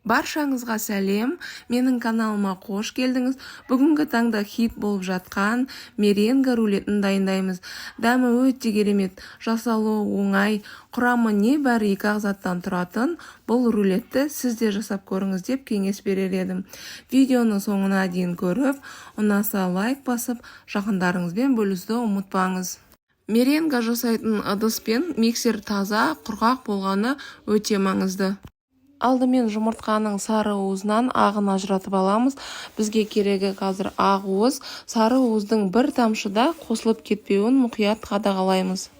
Баршаңызға сәлем, менің каналыма қош келдіңіз. Бүгінгі таңда хит болып жатқан меренга рулетін дайындаймыз. Дәмі өте керемет, жасалуы оңай, құрамы небәрі 2 заттан тұратын бұл рулетті сіз де жасап көріңіз деп кеңес берер едім. Видеоны соңына дейін көріп, ұнаса лайк басып, жақындарыңызбен бөлісуді ұмытпаңыз. Меренга жасайтын ыдыс пен миксер таза, құрғақ болғаны өте маңызды. Алдымен жұмыртқаның сары уызынан ағын ажыратып аламыз. Бізге керегі қазір ақ уыз, сары уыздың бір тамшыда қосылып кетпеуін мұқият қадағалаймыз.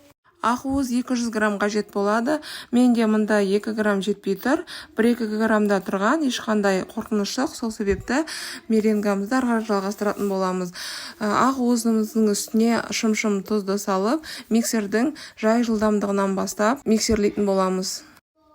Ақ уыз 200 грамм қажет болады. Менде мұнда 2 грамм жетпей тұр. 1-2 граммда тұрған ешқандай қорқыныш жоқ. Сол себепті меренгамызды ары қарай жалғастыратын боламыз. Ақ уызымыздың үстіне шым-шым тұзды салып, миксердің жай жылдамдығынан бастап миксерлейтін боламыз.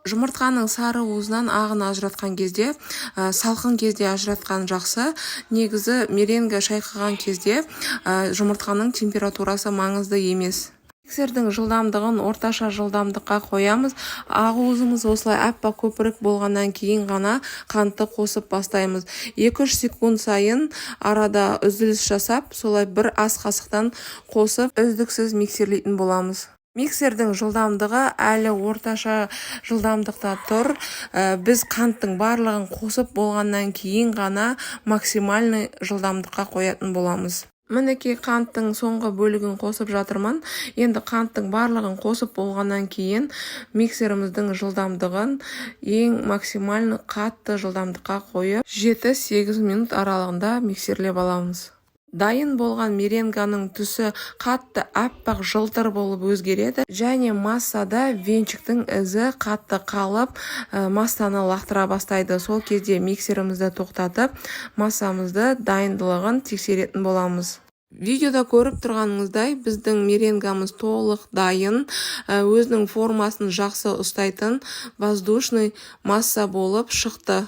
Жұмыртқаның сары уызынан ағын ажыратқан кезде, салқын кезде ажыратқан жақсы. Негізі меренга шайқаған кезде жұмыртқаның температурасы маңызды емес. Миксердің жылдамдығын орташа жылдамдыққа қоямыз. Ақ уызымыз осылай аппақ көпірік болғаннан кейін ғана қантты қосып бастаймыз. 2-3 секунд сайын арада үзіліс жасап, солай бір ас қасықтан қосып, үздіксіз миксерлейтін боламыз. Миксердің жылдамдығы әлі орташа жылдамдықта тұр. Біз қанттың барлығын қосып болғаннан кейін ғана максимальный жылдамдыққа қоятын боламыз. Мінекей қанттың соңғы бөлігін қосып жатырмын. Енді қанттың барлығын қосып болғаннан кейін миксеріміздің жылдамдығын ең максимальный қатты жылдамдыққа қойып 7-8 минут аралығында миксерлеп аламыз. Дайын болған меренганың түсі қатты аппақ жылтыр болып өзгереді және массада венчиктің ізі қатты қалып, массаны лақтыра бастайды. Сол кезде миксерімізді тоқтатып, массамызды дайындылығын тексеретін боламыз. Видеода көріп тұрғаныңыздай, біздің меренгамыз толық дайын, өзінің формасын жақсы ұстайтын воздушный масса болып шықты.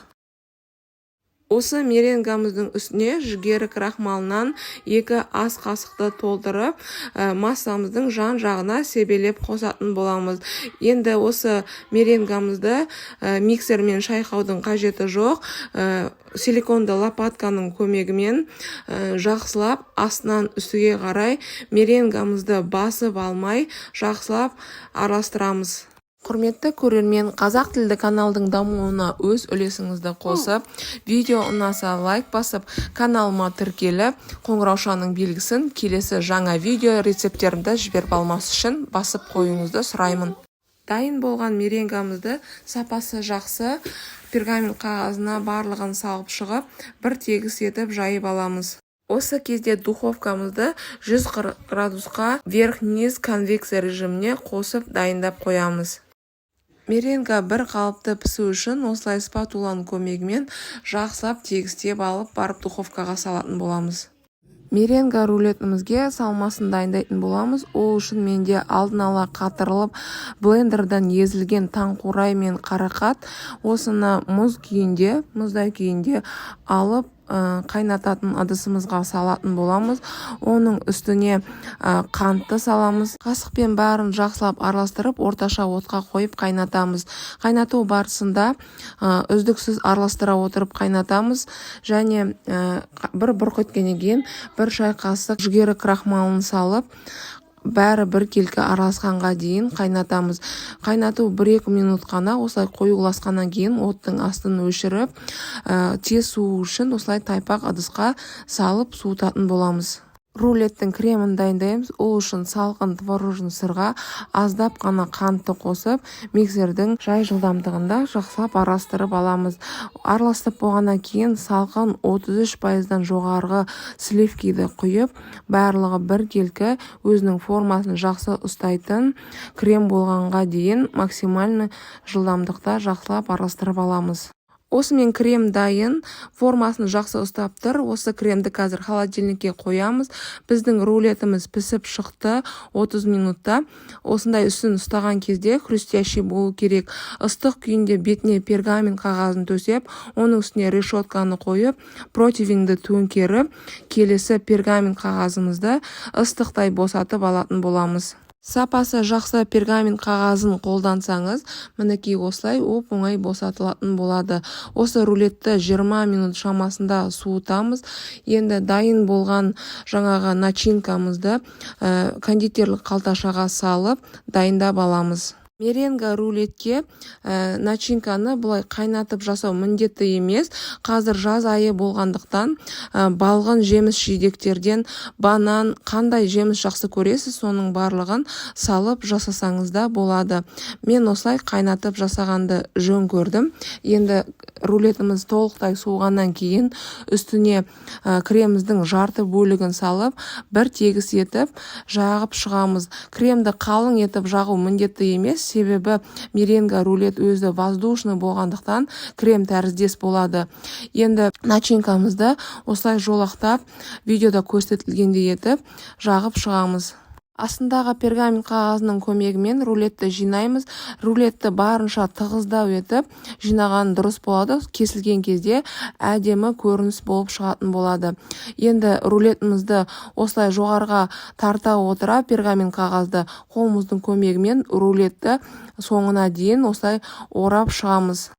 Осы меренгамыздың үстіне жүгері крахмалынан 2 ас қасықты толтырып, массамыздың жан-жағына себелеп қосатын боламыз. Енді осы меренгамызды миксермен шайқаудың қажеті жоқ. Силиконды лопатканың көмегімен жақсылап астынан үстіге қарай меренгамызды басып алмай жақсылап араластырамыз. Құрметті көрермен, қазақ тілді каналдың дамуына өз үлесіңізді қосып, видео ұнаса лайк басып, каналыма тіркеліп, қоңыраушаның белгісін келесі жаңа видео рецепттерімді жіберіп алмас үшін басып қоюыңызды сұраймын. Дайын болған меренгамызды сапасы жақсы пергамент қағазына барлығын салып шығып, бір тегіс етіп жайып аламыз. Осы кезде духовкамызды 140 градусқа верх-низ конвекция режиміне қосып дайындап қоямыз. Меренга бір қалыпты пісу үшін осылай спатуланың көмегімен жақсылап тегістеп алып барып духовкаға салатын боламыз. Меренга рулетімізге салмасын дайындайтын боламыз. Ол үшін менде алдын ала қатырылып блендерден езілген таңқурай мен қарақат. Осыны мұздай күйінде алып қайнататын ыдысымызға салатын боламыз. Оның үстіне қантты саламыз. Қасықпен бәрін жақсылап араластырып, орташа отқа қойып қайнатамыз. Қайнату барысында үздіксіз араластыра отырып қайнатамыз және бір бұрқ еткеннен кейін 1 шай қасық жүгері крахмалын салып, бәрі бір келкі араласқанға дейін қайнатамыз. Қайнату 1-2 минут қана, осылай қоюласқаннан кейін оттың астын өшіріп, тез суы үшін осылай тайпақ ыдысқа салып суытатын боламыз. Рулеттің кремін дайындаймыз. Ол үшін салқын творожный сырға аздап қана қантты қосып, миксердің жай жылдамдығында жақсылап араластырып аламыз. Араластырып болғаннан кейін салқын 33%-дан жоғарғы сливкиді құйып, барлығы бір келкі өзінің формасын жақсы ұстайтын крем болғанға дейін максимальный жылдамдықта жақсылап араластырып аламыз. Осымен крем дайын, формасын жақсы ұстап тұр. Осы кремді қазір холодильникке қоямыз. Біздің рулетіміз пісіп шықты 30 минутта. Осындай үстін ұстаған кезде хрустящий болу керек. Ыстық күйінде бетіне пергамент қағазын төсеп, оның үстіне решетканы қойып, противеньді төңкеріп, келесі пергамент қағазымызды ыстықтай босатып алатын боламыз. Сапасы жақсы пергамент қағазын қолдансаңыз, мінекей осылай оп-оңай босатылатын болады. Осы рулетті 20 минут шамасында суытамыз. Енді дайын болған жаңағы начинкамызды кондитерлік қалташаға салып дайындап аламыз. Меренга рулетке начинканы бұлай қайнатып жасау міндетті емес. Қазір жаз айы болғандықтан балғын жеміс жидектерден банан, қандай жеміс жақсы көресіз, соның барлығын салып жасасаңыз да болады. Мен осылай қайнатып жасағанды жөн көрдім. Енді рулетіміз толықтай суығаннан кейін үстіне креміміздің жарты бөлігін салып, бір тегіс етіп жағып шығамыз. Кремді қалың етіп жағу міндетті емес. Себебі меренга рулет өзі воздушный болғандықтан крем тәріздес болады. Енді начинкамызды осылай жолақтап, видеода көрсетілгендей етіп жағып шығамыз. Астындағы пергамент қағазының көмегімен рулетті жинаймыз. Рулетті барынша тығыздау етіп жинаған дұрыс болады. Кесілген кезде әдемі көрініс болып шығатын болады. Енді рулетімізді осылай жоғарға тарта отыра пергамент қағазды қолымыздың көмегімен рулетті соңына дейін осылай орап шығамыз.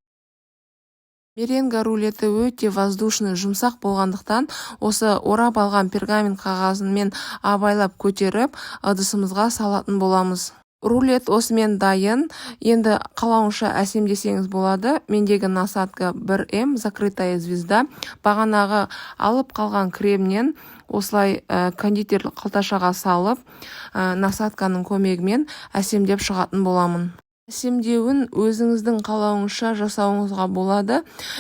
Меренга рулеті өте воздушный, жұмсақ болғандықтан осы орап алған пергамент қағазымен абайлап көтеріп ыдысымызға салатын боламыз. Рулет осымен дайын. Енді қалауынша әсемдесеңіз болады. Мендегі насадка 1М, закрытая звезда. Бағанағы алып қалған кремнен осылай кондитерлік қалташаға салып, насадканың көмегімен әсемдеп шығатын боламын. Әсемдеуін өзіңіздің қалауыңызша жасауыңызға болады.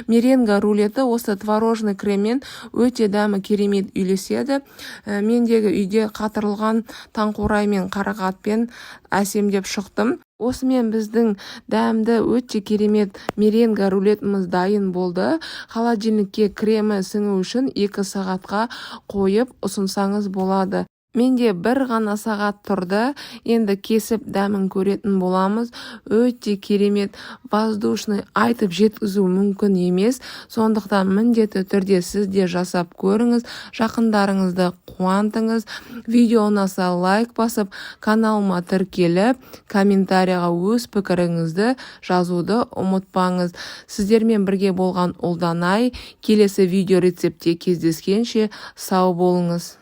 Меренга рулеті осы творожный креммен өте дәмі керемет үйлеседі. Мендегі үйде қатырылған таңқурай мен қарақатпен әсемдеп шықтым. Осымен біздің дәмді өте керемет меренга рулетіміз дайын болды. Холодильникке кремі сіңу үшін 2 сағатқа қойып ұсынсаңыз болады. Менде бір ғана сағат тұрды. Енді кесіп дәмін көретін боламыз. Өте керемет, воздушный, айтып жеткізу мүмкін емес. Сондықтан міндетті түрде сіз де жасап көріңіз. Жақындарыңызды қуантыңыз. Видео ұнаса лайк басып, каналыма тіркеліп, комментарияға өз пікіріңізді жазуды ұмытпаңыз. Сіздермен бірге болған Ұлданай. Келесі видео рецептте кездескенше сау болыңыз.